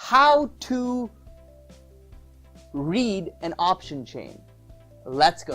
how to read an option chain. Let's go.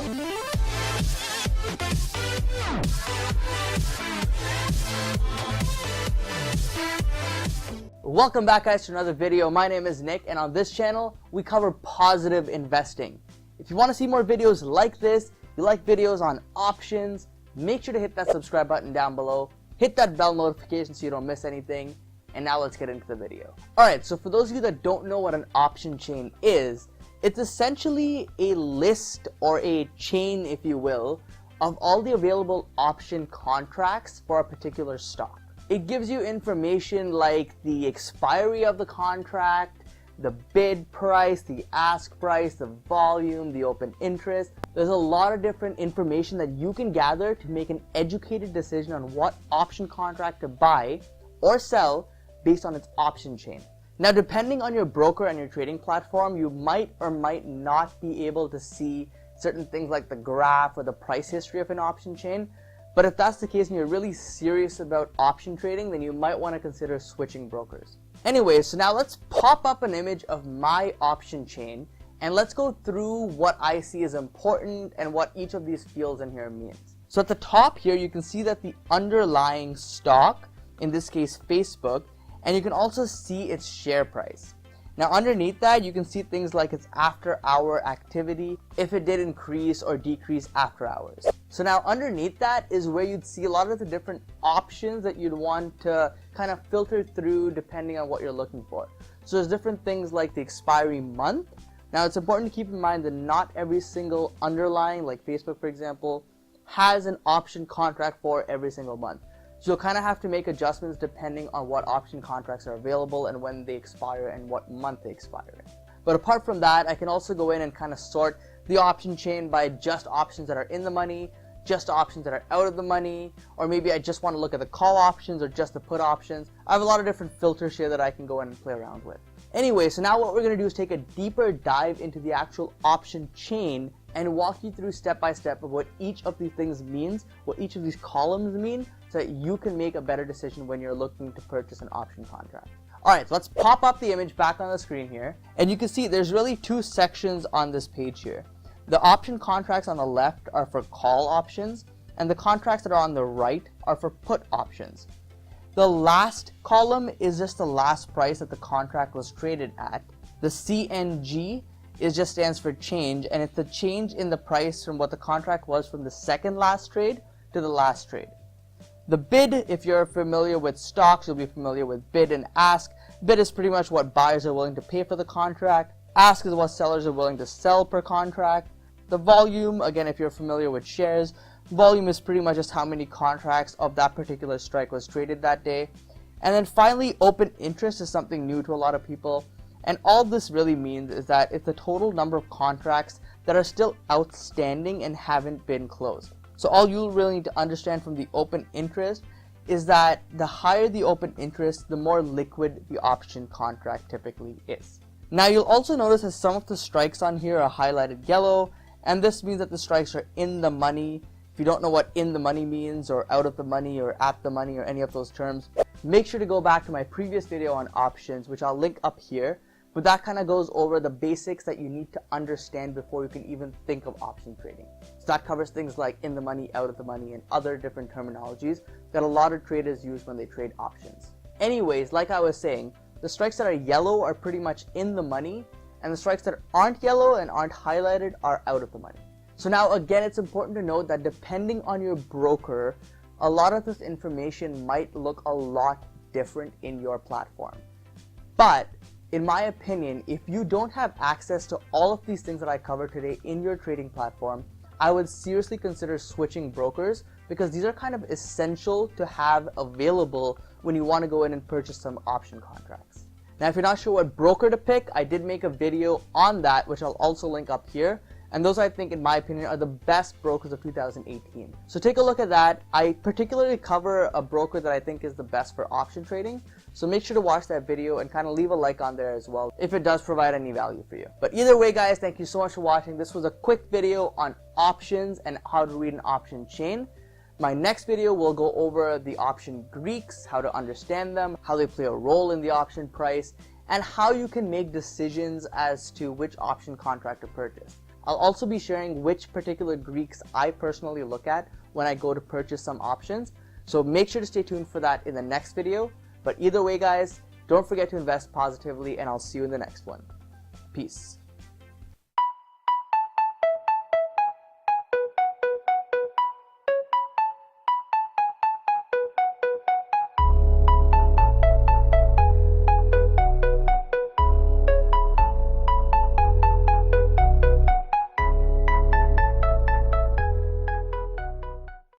Welcome back, guys, to another video. My name is Nick, and on this channel we cover positive investing. If you want to see more videos like this, you like videos on options, make sure to hit that subscribe button down below, hit that bell notification so you don't miss anything. And now let's get into the video. Alright, so for those of you that don't know what an option chain is, it's essentially a list or a chain, if you will, of all the available option contracts for a particular stock. It gives you information like the expiry of the contract, the bid price, the ask price, the volume, the open interest. There's a lot of different information that you can gather to make an educated decision on what option contract to buy or sell based on its option chain. Now, depending on your broker and your trading platform, you might or might not be able to see certain things like the graph or the price history of an option chain. But if that's the case and you're really serious about option trading, then you might want to consider switching brokers. Anyway, so now let's pop up an image of my option chain and let's go through what I see as important and what each of these fields in here means. So at the top here, you can see that the underlying stock, in this case Facebook, and you can also see its share price. Now underneath that, you can see things like its after hour activity, if it did increase or decrease after hours. So now underneath that is where you'd see a lot of the different options that you'd want to kind of filter through depending on what you're looking for. So there's different things like the expiry month. Now it's important to keep in mind that not every single underlying, like Facebook for example, has an option contract for every single month. So you'll kind of have to make adjustments depending on what option contracts are available and when they expire and what month they expire in. But apart from that, I can also go in and kind of sort the option chain by just options that are in the money, just options that are out of the money, or maybe I just want to look at the call options or just the put options. I have a lot of different filters here that I can go in and play around with. Anyway, so now what we're going to do is take a deeper dive into the actual option chain and walk you through step by step of what each of these things means, what each of these columns mean, so that you can make a better decision when you're looking to purchase an option contract. Alright, so let's pop up the image back on the screen here, and you can see there's really two sections on this page here. The option contracts on the left are for call options, and the contracts that are on the right are for put options. The last column is just the last price that the contract was traded at. The CNG just stands for change, and it's the change in the price from what the contract was from the second last trade to the last trade. The bid, if you're familiar with stocks, you'll be familiar with bid and ask. Bid is pretty much what buyers are willing to pay for the contract. Ask is what sellers are willing to sell per contract. The volume, again, if you're familiar with shares, volume is pretty much just how many contracts of that particular strike was traded that day. And then finally, open interest is something new to a lot of people. And all this really means is that it's the total number of contracts that are still outstanding and haven't been closed. So all you'll really need to understand from the open interest is that the higher the open interest, the more liquid the option contract typically is. Now you'll also notice that some of the strikes on here are highlighted yellow, and this means that the strikes are in the money. If you don't know what in the money means, or out of the money, or at the money, or any of those terms, make sure to go back to my previous video on options, which I'll link up here. But that kind of goes over the basics that you need to understand before you can even think of option trading. So that covers things like in the money, out of the money, and other different terminologies that a lot of traders use when they trade options. Anyways, like I was saying, the strikes that are yellow are pretty much in the money, and the strikes that aren't yellow and aren't highlighted are out of the money. So now again, it's important to note that depending on your broker, a lot of this information might look a lot different in your platform. But in my opinion, if you don't have access to all of these things that I covered today in your trading platform, I would seriously consider switching brokers, because these are kind of essential to have available when you want to go in and purchase some option contracts. Now, if you're not sure what broker to pick, I did make a video on that, which I'll also link up here. And those, I think, in my opinion, are the best brokers of 2018. So take a look at that. I particularly cover a broker that I think is the best for option trading. So make sure to watch that video and kind of leave a like on there as well if it does provide any value for you. But either way, guys, thank you so much for watching. This was a quick video on options and how to read an option chain. My next video will go over the option Greeks, how to understand them, how they play a role in the option price, and how you can make decisions as to which option contract to purchase. I'll also be sharing which particular Greeks I personally look at when I go to purchase some options, so make sure to stay tuned for that in the next video. But either way guys, don't forget to invest positively, and I'll see you in the next one. Peace.